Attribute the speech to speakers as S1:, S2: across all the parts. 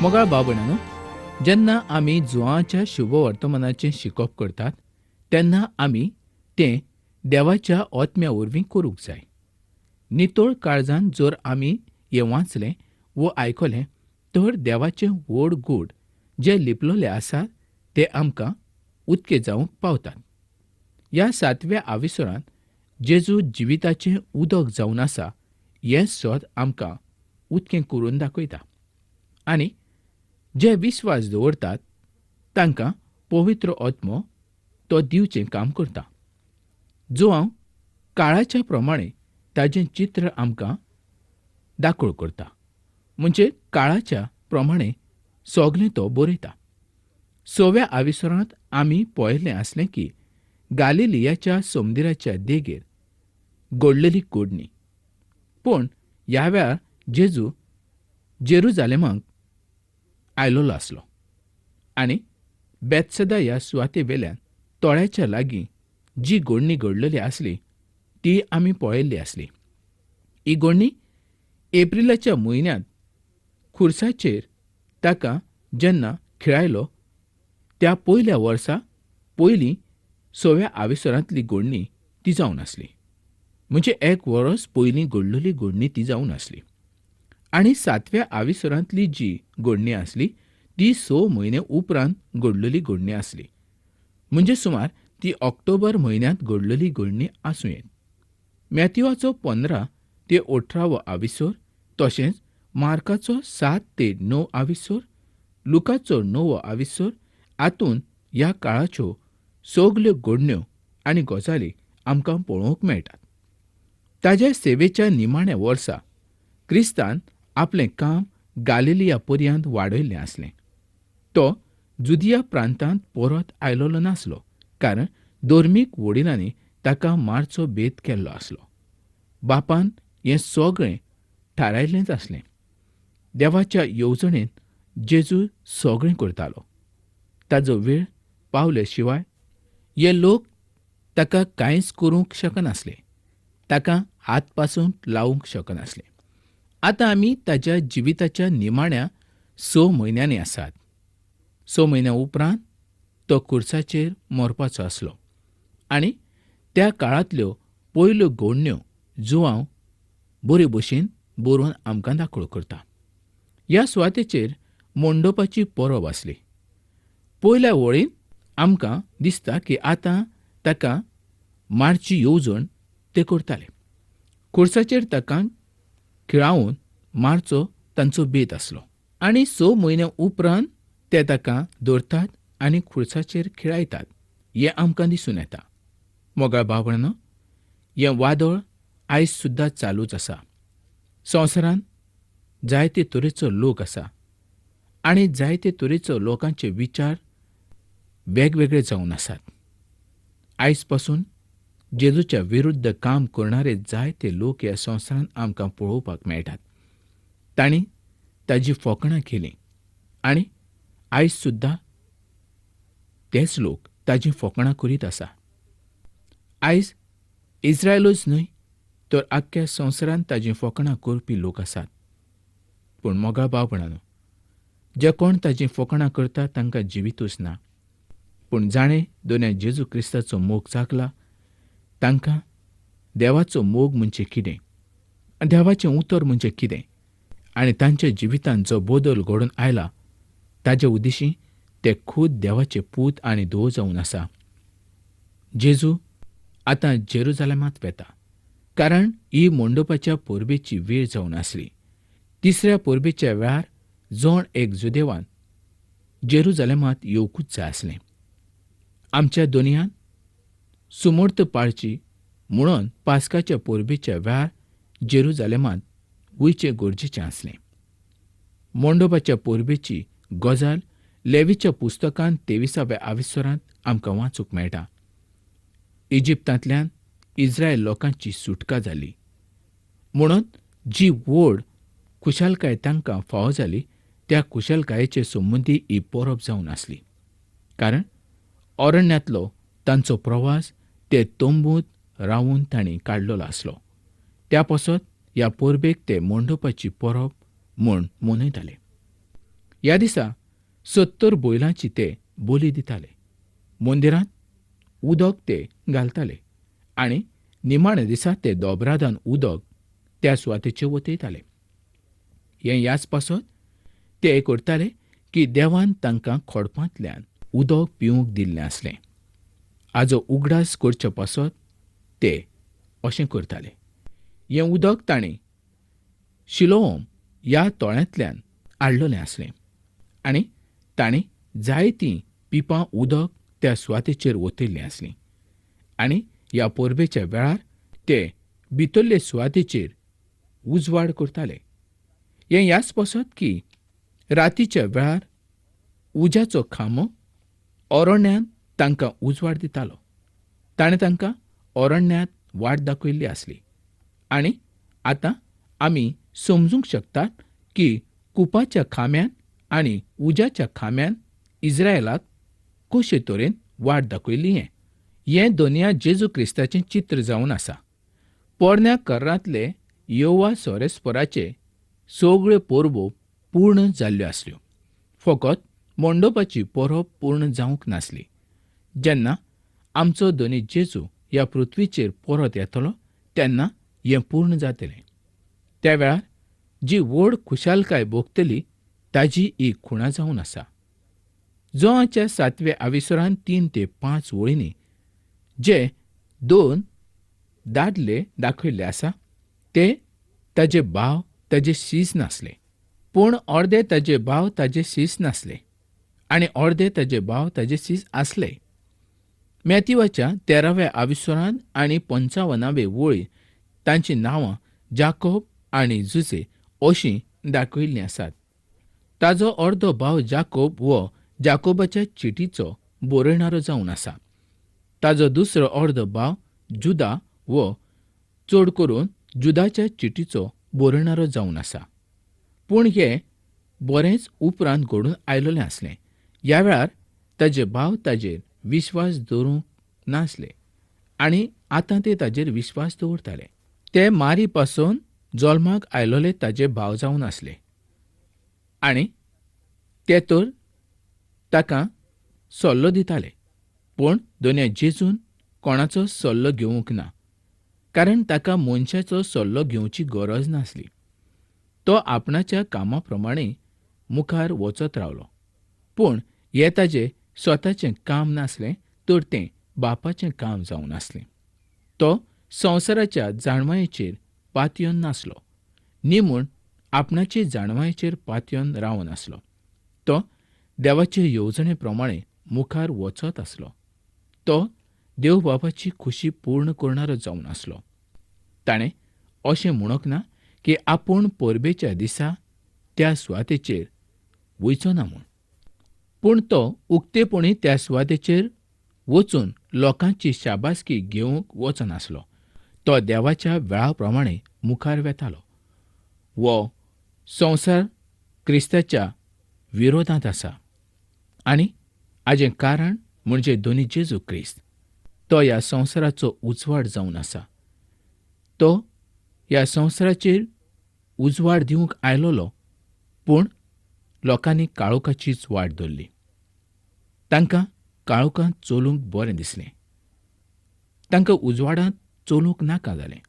S1: मोगाळ भाव भयणांनो, जेन्ना आमी जुवांच्या शुभ वर्तमानाचें शिकोवप करतात तेन्ना आमी तें देवाच्या ओतम्या वरवीं करूंक जाय. नितोळ काळजान जर आमी हें वाचलें वो आयकलें तर देवाचें व्हड गूढ जे लिपलोले आसात ते आमकां उक्ते जावंक पावतात. ह्या 7व्या आविसरांत जेजू जिविताचें उदक जावन आसा हें सोद आमकां उक्तें करून दाखयता. आनी जे विस्वास दवरतात तांकां पवित्र आत्मो तो दिवचें काम करता. जो काळाच्या प्रमाणें ताजें चित्र आमकां दाखोळ करता. म्हणजे काळाच्या प्रमाणें सगलें तो बरयता. 6व्या आविसरांत आमी पळयल्लें आसलें की गालिलियाच्या समुद्राच्या देगेर घडलेली घडणी. पूण ह्या वेळार जेजू जेरुजालेमाक आयलोलो आसलो आनी बेतसदा ह्या सुवाते वेल्यान तळ्याच्या लागीं जी घडणी घडलेली आसली ती आमी पळयल्ली आसली. ही घडणी एप्रिलाच्या म्हयन्यांत खुर्साचेर ताका जेन्ना खिळायलो त्या पयल्या वर्सा पयलीं 6व्या आविसरांतली घडणी ती जावन आसली. म्हणजे 1 वर्स पयलीं घडलेली घडणी ती जावन आसली. आनी 7व्या आविसरांतली जी घडणी आसली ती 6 म्हयने उपरांत घडलेली घडणी आसली. म्हणजे सुमार ती ऑक्टोबर म्हयन्यांत घडलेली घडणी आसूं येत. मॅथ्यूवाचो 15 ते 18 आविसर, तशेंच मार्काचो 7 ते 9 आविसर, लुकाचो 9 आविसर हातूंत ह्या काळाच्यो सगल्यो घडण्यो आनी गजाली आमकां पळोवंक मेळटात. ताच्या सेवेच्या निमाण्या वर्सा क्रिस्तान आपलें काम गालिलिया पर्यंत वाडयल्लें आसलें. तो जुदिया प्रांतांत परत आयलोलो नासलो, कारण धर्मीक वडिलांनी ताका मारचो बेत केल्लो आसलो. बापान हें सगळें थारायिल्लेंच आसलें. देवाच्या येवजणेंत जेजू सगळें करतालो. ताचो वेळ पावले शिवाय हे लोक ताका कांयच करूंक शकनासले. ताका हात पासून लावंक शकनासले. आतां आमी ताच्या जिविताच्या निमाण्या 6 म्हयन्यांनी आसात. 6 म्हयन्यां उपरांत तो खुर्साचेर मरपाचो आसलो आनी त्या काळांतल्यो पयल्यो घडण्यो ज्यो हांव बरे भशेन बरोवन आमकां दाखोळ करता. ह्या सुवातेचेर मंडपाची परब आसली. पयल्या वळीन आमकां दिसता की आतां ताका मारची येवजण ते करताले. खुर्साचेर ताका खिळावून मारचो तांचो बेत आसलो आनी 6 म्हयने उपरांत ते ताका धरतात आनी खुर्साचेर खिळायतात हें आमकां दिसून येता. मोगाळ भाव भयणांनो, हें वादळ आयज सुद्दां चालूच आसा. संवसारांत जायते तरेचो लोक आसा आनी जायते तरेचो लोकांचे विचार वेगवेगळे जावन आसात. आयज पासून जेजूच्या विरुद्ध काम करणारे जायते लोक ह्या संवसारांत आमकां पळोवपाक मेळटात. तांणी ताजी फकाणां केलीं आनी आयज सुद्दां तेच लोक ताजी फकाणां करीत आसा. आयज इस्रायलूच न्हय तर आख्ख्या संवसारांत ताजी फकाणां करपी लोक आसात. पूण मोगाळ भाव भयणांनो, जे कोण ताजी फकाणां करतात तांकां जिवितूच ना. पूण जाणें दोन जेजू क्रिस्ताचो मोग जागला तांकां देवाचो मोग म्हणजे कितें, देवाचें उतर म्हणजे कितें आनी तांच्या जिवितांत जो बदल घडून आयला ताचे उद्देशीं ते खूद देवाचे पूत आनी धोव जावन आसा. जेजू आतां जेरुजालेमांत वेता, कारण ही मंडपाच्या परबेची वेळ जावन आसली. 3ऱ्या परबेच्या वेळार जोण एक जुदेवान जेरुजालेमांत येवकूच जाय आसलें. आमच्या दोनयांत सुमर्त पाळची म्हणून पास्काच्या परबेच्या वेळार जेरुजालेमांत वयचें गरजेचें आसलें. मंडपाच्या परबेची गजाल लेवीच्या पुस्तकांत 23व्या आविसरांत आमकां वाचूंक मेळटा. इजिप्तांतल्यान इस्रायल लोकांची सुटका जाली म्हणून जी व्हड खुशालकाय तांकां फावो जाली त्या खुशालकायेचे संबंदी ही परब जावन आसली. कारण अरण्यांतलो तांचो प्रवास ते तंबूत रावून तांणी काडलेलो आसलो. त्या पासत ह्या परबेक ते मंडपाची परब म्हूण मनयताले. ह्या दिसा 70 बैलांची ते बोली दिताले. मंदिरांत उदक ते घालताले आनी निमाणे दिसा ते दोबरादान उदक त्या सुवातेचेर वतयताले. हें ह्याच पासत ते करताले की देवान तांकां खोडपांतल्यान उदक पिवूंक दिल्लें आसलें. हाजो उगडास करचे पासत ते अशें करताले. हें उदक ताणें शिलोम ह्या तळ्यांतल्यान हाडलेलें आसलें आनी ताणें जायतीं पिपां उदक त्या सुवातेचेर वतयल्लीं आसलीं आनी ह्या परबेच्या वेळार ते भितरले सुवातेचेर उजवाड करताले. हें ह्याच पासत की रातीच्या वेळार उज्याचो खांबो अरण्यांत तांकां उजवाड दितालो. ताणें तांकां अरण्यांत वाट दाखयल्ली आसली आनी आतां आमी समजूंक शकतात की कुपाच्या खांब्यान आनी उज्याच्या खांब्यान इस्रायेलाक कशे तरेन वाट दाखयल्ली. हें दोनया जेजू क्रिस्ताचें चित्र जावन आसा. पोरण्या करांतले यहोवा सोरेस्पराचे सगळ्यो परबो पूर्ण जाल्ल्यो आसल्यो. फकत मंडपाची परब पूर्ण जावंक नासली. जेन्ना आमचो दोनी जेजू ह्या पृथ्वीचेर परत येतलो तेन्ना हें पूर्ण जातलें. त्या वेळार जी व्हड खुशालकाय भोगतली ताजी ही खुणा जावन आसा. जोआच्या 7व्या आविसरांत 3 ते 5 वळींनी जे 2 दादले दाखयल्ले आसा ते ताजे भाव ताजे शीस नासले, पूण अर्दे ताजे भाव ताजे शीस नासले आनी अर्दे ताजे भाव ताजे शीस आसले. मॅथ्यूवाच्या 13व्या आविसरांत आनी 55वे वळी तांची नांवां जाकोब आनी जुसे अशीं दाखयिल्लीं आसात. ताजो अर्दो भाव जाकोब वो जाकोबाच्या चिटीचो बरयणारो जावन आसा. ताजो दुसरो अर्दो भाव जुदा वो चड करून जुदाच्या चिटीचो बरयणारो जावन आसा. पूण हें बरेंच उपरांत घडून आयलोलें आसलें. ह्या वेळार ताजे भाव ताजेर विश्वास दवरूंक नासले आनी आतां ते ताजेर विश्वास दवरताले. ते मारी पासून जल्माक आयलोले ताजे भाव जावन आसले आनी ते तर ताका सल्लो दिताले. पूण दोनया जेजून कोणाचो सल्लो घेवंक ना, कारण ताका मनशाचो सल्लो घेवची गरज नासली. तो आपणाच्या कामा प्रमाणे मुखार वचत रावलो. पूण हें ताजें स्वताचें काम नासलें तर तें बापाचें काम जावन आसलें. तो संवसाराच्या जाणवायेचेर पातयेवन नासलो, न्ही म्हूण आपणाचे जाणवायेचेर पातयेवन रावन आसलो. तो देवाचे येवजणे प्रमाणे मुखार वचत आसलो. तो देव बापाची खुशी पूर्ण करणारो जावन आसलो. ताणें अशें म्हणोंक ना की आपूण परबेच्या दिसा त्या सुवातेचेर वयचो ना म्हूण, पूण तो उक्तेपणी त्या सुवातेचेर वचून लोकांची शाबासकी घेवंक वचनासलो. तो देवाच्या वेळा प्रमाणे मुखार वेतालो. वो संवसार क्रिस्ताच्या विरोधांत आसा आनी हाजें कारण म्हणजे दोनी जेजू क्रिस्त. तो ह्या संवसाराचो उजवाड जावन आसा. तो ह्या संवसाराचेर उजवाड दिवंक आयलोलो, पूण लोकांनी काळोखाचीच वाट धरली. तांकां काळोखांत चलूंक बरें दिसलें. तांकां उजवाडांत चलूंक नाका जालें,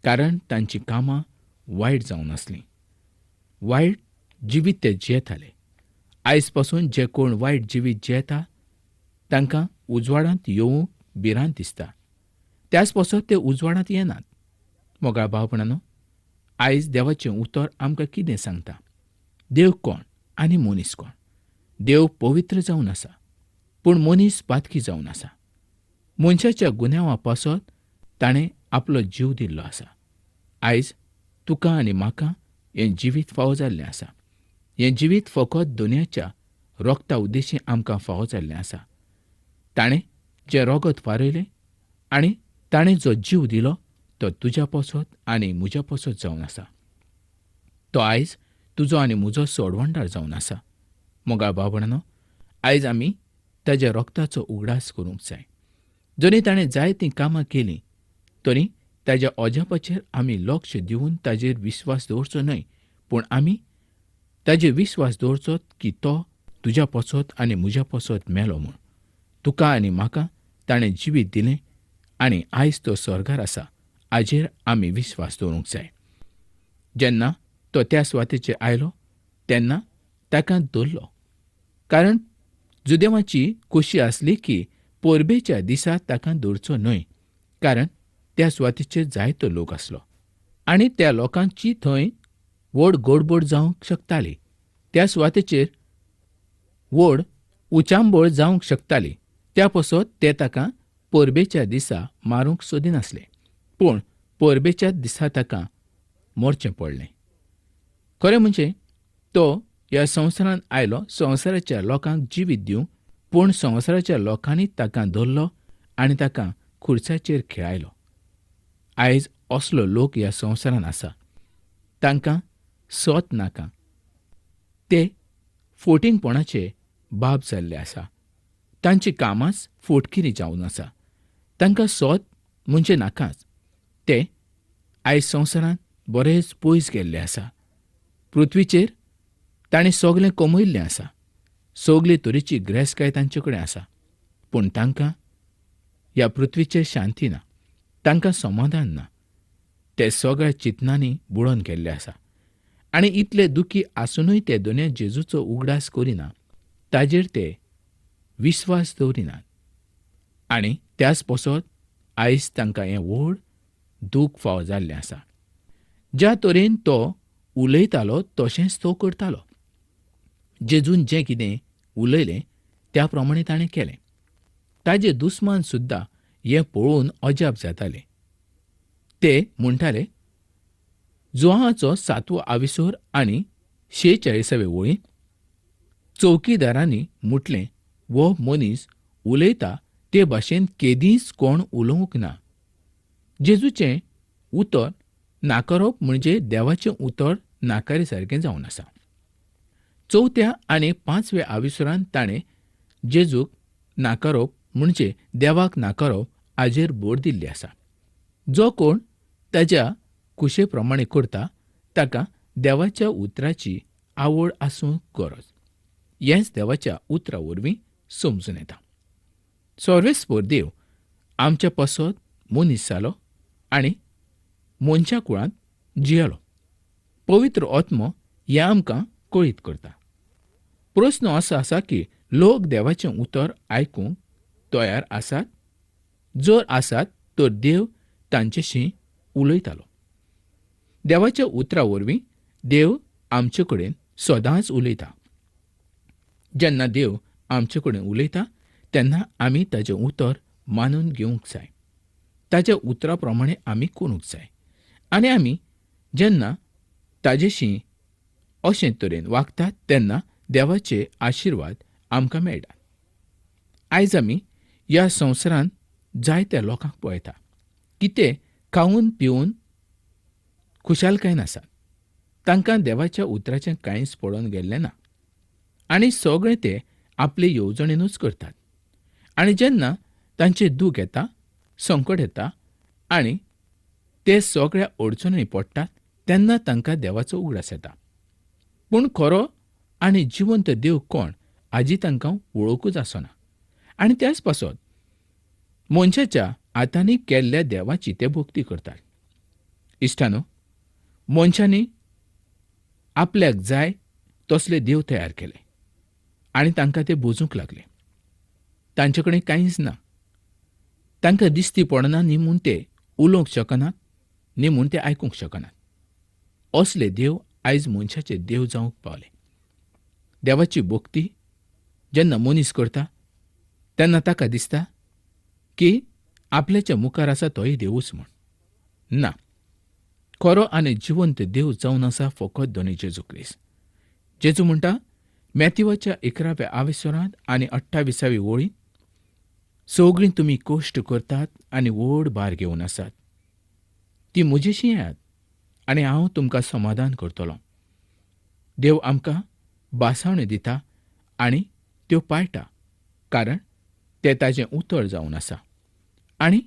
S1: कारण तांचीं कामां वायट जावन आसलीं. वायट जिवीत ते जियेताले. आयज पासून जे कोण वायट जिवीत जियेता तांकां उजवाडांत येवंक भिरांत दिसता. त्याच पासत ते उजवाडांत येनात. मोगाळ भावपणानो, आयज देवाचें उतर आमकां कितें सांगता? देव कोण आनी मनीस कोण? देव पवित्र जावन आसा, पूण मनीस पातकी जावन आसा. मनशाच्या गुन्यांवा पासत ताणें आपलो जीव दिल्लो आसा. आयज तुका आनी म्हाका हें जिवीत फावो जाल्लें आसा. हें जिवीत फकत दुनियाच्या रोगता उद्देशी आमकां फावो जाल्लें आसा. ताणें जें रोगत वारयलें आनी ताणें जो जीव दिलो तो तुज्या पासत आनी म्हज्या पासत जावन आसा. तो आयज तुजो आनी म्हजो सोडवणदार जावन आसा. मोगाळ भावपणानो, आयज आमी ताज्या रोगताचो उगडास करूंक जाय. जरी ताणें जायतीं कामां केलीं तरी ताज्या अजापाचेर आमी लक्ष दिवन ताजेर विश्वास दवरचो न्हय, पूण आमी ताजे विश्वास दवरचो की तो तुज्या पसत आनी म्हज्या पसत मेलो म्हूण. तुका आनी म्हाका ताणें जिवीत दिलें आनी आयज तो स्वर्गार आसा हाजेर आमी विश्वास दवरूंक जाय. जेन्ना तो त्या सुवातेचेर आयलो तेन्ना ताका दवरलो, कारण जुदेवाची खोशी आसली की पोरबेच्या दिसा ताका दवरचो न्हय, कारण त्या सुवातेचेर जायतो लोक आसलो आनी त्या लोकांची थंय व्हड गडबड जावंक शकताली. त्या सुवातेचेर व्हड उचांबळ जावंक शकताली. त्या पसत ते ताका पोरबेच्या दिसा मारूंक सोदिनासले, पूण पोरबेच्या दिसा ताका मरचें पडलें. खरें म्हणजे तो ह्या संवसारांत आयलो संवसाराच्या लोकांक जिवीत दिवंक, पूण संवसाराच्या लोकांनी ताका धरलो आनी ताका खुर्साचेर खेळायलो. आयज असलो लोक ह्या संवसारांत आसा. तांकां सोत नाका. ते फोटिंगपणाचे बाब जाल्ले आसा. तांची कामांच फोटकिरी जावन आसा. तांकां सोत म्हणजे नाकाच. ते आयज संवसारांत बरेच पयस गेल्ले आसा. पृथ्वीचेर ताणें सगलें कमयल्लें आसा. सगले तरेची ग्रेसकाय तांचे कडेन आसा. पूण तांकां ह्या पृथ्वीचेर शांती ना. तांकां समाधान ना. ते सगळ्या चिंतनांनी बुडोवन गेल्ले आसा. आनी इतले दुखी आसुनूय ते दुनिया जेजूचो उगडास करिना. ताजेर ते विश्वास दवरिनात. आनी त्याच पसत आयज तांकां हें व्हड दूख फावो जाल्लें आसा. ज्या तरेन तो उलयतालो तशेंच तो करतालो. जेजून जें कितें उलयलें त्या प्रमाणें ताणें केलें. ताजे दुस्मान सुद्दां हें पळोवन अजाप जाताले. ते म्हणटाले, जोहाचो 7वो आविसोर आनी 46वे वळींत चौकीदारांनी म्हटलें, वो मनीस उलयता ते भाशेन केदींच कोण उलोवंक ना. जेजूचें उतर नाकारप म्हणजे देवाचें उतर नाकारे सारकें जावन आसा. 4थ्या आनी 5व्या आविसरांत ताणें जेजूक नाकारप म्हणजे देवाक नाकारप हाजेर भर दिल्ली आसा. जो कोण ताच्या खुशे प्रमाणें करता ताका देवाच्या उतराची आवड आसूंक गरज. हेंच देवाच्या उतरा वरवीं समजून येता. सर्वेस्पर देव आमच्या पसत मनीस जालो आनी मनशा कुळांत जियेलो. पवित्र आत्मो हें आमकां कळीत करता. प्रस्न असो आसा की लोक देवाचें उतर आयकूंक तयार आसात? जर आसात तर देव तांचेशी उलयतालो. देवाच्या उतरा वरवीं देव आमचे कडेन सदांच उलयता. जेन्ना देव आमचे कडेन उलयता तेन्ना आमी ताचें उतर मानून घेवंक जाय. ताच्या उतरा प्रमाणें आमी करूंक जाय. आनी आमी जेन्ना ताजेशी अशे तरेन वागतात तेन्ना देवाचे आशिर्वाद आमकां मेळटात. आयज आमी ह्या संवसारांत जायत्या लोकांक पळयता की ते खावन पिवन खुशालकायेन आसात. तांकां देवाच्या उतराचें कांयच पडोवन गेल्लें ना. आनी सगळें ते आपले येवजणेनूच करतात. आनी जेन्ना तांचें दूख येता, संकट येता आनी ते सगळ्या अडचणींनी पडटात तेन्ना तांकां देवाचो उगडास येता. पूण खरो आनी जिवंत देव कोण हाजी तांकां वळखूच आसना. आनी त्याच पासत मनशाच्या हातांनी केल्ल्या देवाची ते भक्ती करतात. इश्टानो, मनशांनी आपल्याक जाय तसले देव तयार केले आनी तांकां ते भोजूंक लागले. तांचे कडेन कांयच ना. तांकां दिसती पडना न्ही म्हूण ते उलोवंक शकनात न्ही म्हूण ते आयकूंक शकनात. असले देव आयज मनशाचे देव जावंक पावले. देवाची भक्ती जेन्ना मनीस करता तेन्ना ताका दिसता की आपल्याच्या मुखार आसा तोय देवूच म्हूण. ना, खरो आनी जिवंत देव जावन आसा फकत दोनी जेजू क्रिस्त. जेजू म्हणटा मॅथ्यूवाच्या 11व्या आविसरांत आनी 28वी वळींत, सगळीं तुमी कश्ट करतात आनी व्हड भार घेवन आसात, ती म्हजेशी येयात आनी हांव तुमकां समाधान करतलों. देव आमकां बासावणी दिता आनी त्यो पाळटा, कारण तें ताजें उतर जावन आसा. आनी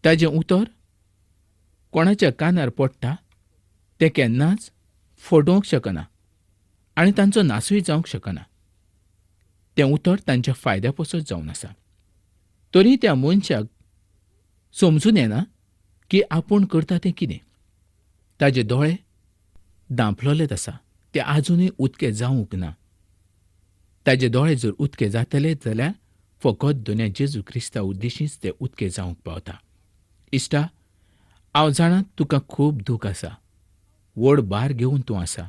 S1: ताजें उतर कोणाच्या कानार पडटा तें केन्नाच फटोवंक शकना आनी तांचो नासूय जावंक शकना. तें उतर तांच्या फायद्या पसत जावन आसा. तरी त्या मनशाक समजून येना की आपूण करता तें कितें. ताजे दोळे धांपलोलेच आसा. ते आजुनूय उदके जावंक ना. ताजे दोळे जर उदके जातले जाल्यार फकत दोन जेजू क्रिस्ता उद्देशींच ते उदके जावंक पावता. इश्टा, हांव जाणा तुका खूब दूख आसा. व्हड भार घेवन तूं आसा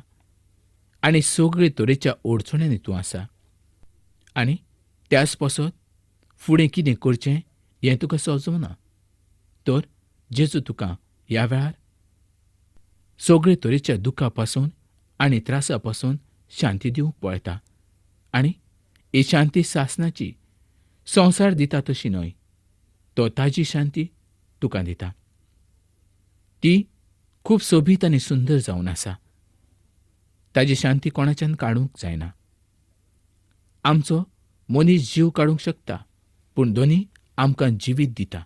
S1: आनी सगळे तरेच्या अडचण्यांनी तूं आसा. आनी त्याच पसत फुडें कितें करचें हें तुका समजना. तर जेजू तुका ह्या वेळार सगळे तरेच्या दुखा पासून आनी त्रासा पासून शांती दिवंक पळयता. आनी ही शांती सासणाची, संवसार दिता तशी न्हय. तो ताजी शांती तुका दिता. ती खूब सोबीत आनी सुंदर जावन आसा. ताजी शांती कोणाच्यान काडूंक जायना. आमचो मनीस जीव काडूंक शकता, पूण दोनी आमकां जिवीत दिता.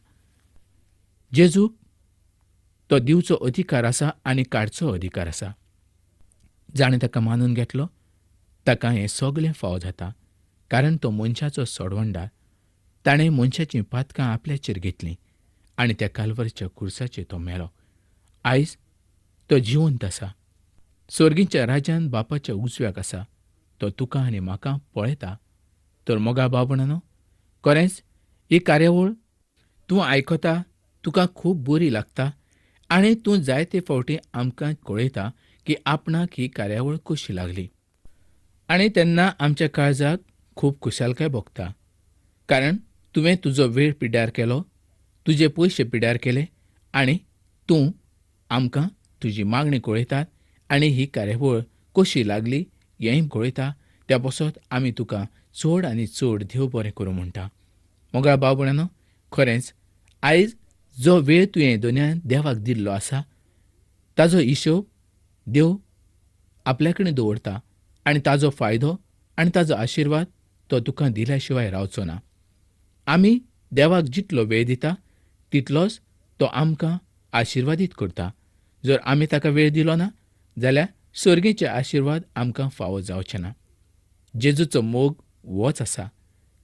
S1: जेजूक तो दिवचो अधिकार आसा आनी काडचो अधिकार आसा. जाणें ताका मानून घेतलो ताका हें सगळें फाव जाता. कारण तो मनशाचो सोडवणदार. ताणें मनशाचीं पातकां आपल्याचेर घेतलीं आनी त्या काल्वरीच्या कुर्साचेर तो मेलो. आयज तो जिवंत आसा. सर्गीच्या राज्यान बापाच्या उजव्याक आसा. तो तुका आनी म्हाका पळयता. तर मोगा बाबणानो, खरेंच ही कार्यावळ तूं आयकता, तुका खूब बरी लागता आनी तूं जायते फावटी आमकां कळयता की आपणाक ही कार्यावळ कशी लागली. आनी तेन्ना आमच्या काळजाक खूब खुशालकाय भोगता. कारण तुवें तुजो वेळ पिड्ड्यार केलो, तुजे पयशे पिड्ड्यार केले आनी तूं आमकां तुजी मागणी कळयतात आनी ही कार्यावळ कशी लागली हेंय कळयता. त्या पासत आमी तुका चड आनी चड देव बरें करूं म्हणटा. मोगा बाबणानो, खरेंच आयज जो वेळ तुवें दोनूय देवाक दिल्लो आसा ताजो हिशोब देव आपल्या कडेन दवरता आनी ताजो फायदो आनी ताजो आशिर्वाद तो तुका दिल्या शिवाय रावचो ना. आमी देवाक जितलो वेळ दिता तितलोच तो आमकां आशिर्वादीत करता. जर आमी ताका वेळ दिलो ना जाल्यार सर्गेचे आशिर्वाद आमकां फावो जावचे ना. जेजूचो मोग होच आसा.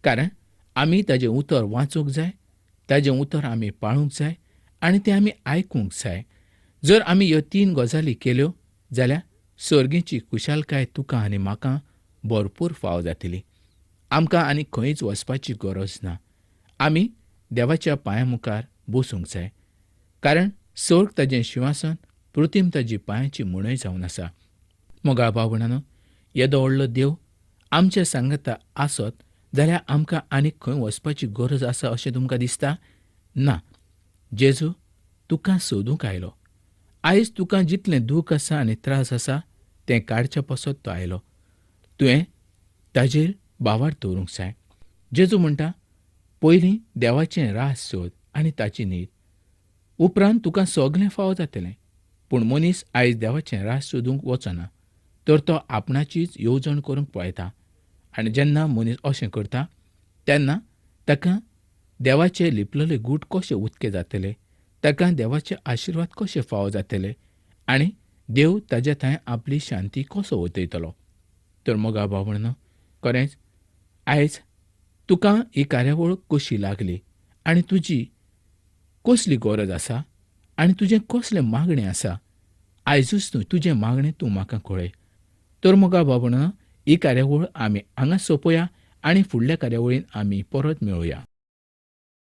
S1: कारण आमी ताजें उतर वाचूंक जाय, ताजें उतर आमी पाळूंक जाय आनी तें आमी आयकूंक जाय. जर आमी ह्यो 3 गजाली केल्यो जाल्यार सर्गेची खुशालकाय तुका आनी म्हाका भरपूर फाव जातली. आमकां आनी खंयच वचपाची गरज ना. आमी देवाच्या पांया मुखार बसूंक जाय. कारण सर्ग ताजें शिंवासन, पृथ्वी ताजी पांयाची मुणय जावन आसा. मोगा भावणानो, येदो व्हडलो देव आमच्या सांगाता आसत जाल्यार आमकां आनी खंय वचपाची गरज आसा अशें तुमकां दिसता? ना. जेजू तुका सोदूंक आयलो. आयज तुका जितलें दूख आसा आनी त्रास आसा तें काडच्या पासत तो आयलो. तुवें ताजेर बावार दवरूंक जाय. जेजू म्हणटा, पयलीं देवाचें राज सोद आनी ताची नीत. उपरांत तुका सगळें फाव जातलें. पूण मनीस आयज देवाचें राज सोदूंक वचना. तर तो आपणाचीच येवजण करूंक पळयता. आनी जेन्ना मनीस अशें करता तेन्ना ताका देवाचे लिपलेले गूट कशे उदके जातले, ताका देवाचे आशिर्वाद कशे फाव जातले आनी देव ताजे थंय आपली शांती कसो वतयतलो. तर मोगा भावणानो, खरेंच आयज तुका ही कार्यावळ कशी लागली आनी तुजी कसली गरज आसा आनी तुजें कसलें मागणें आसा, आयजूच तुजें मागणें तूं म्हाका कळय. तर मोगा भावणानो, ही कार्यावळ आमी हांगा सोंपोवया आनी फुडल्या कार्यावळीन आमी परत मेळुया.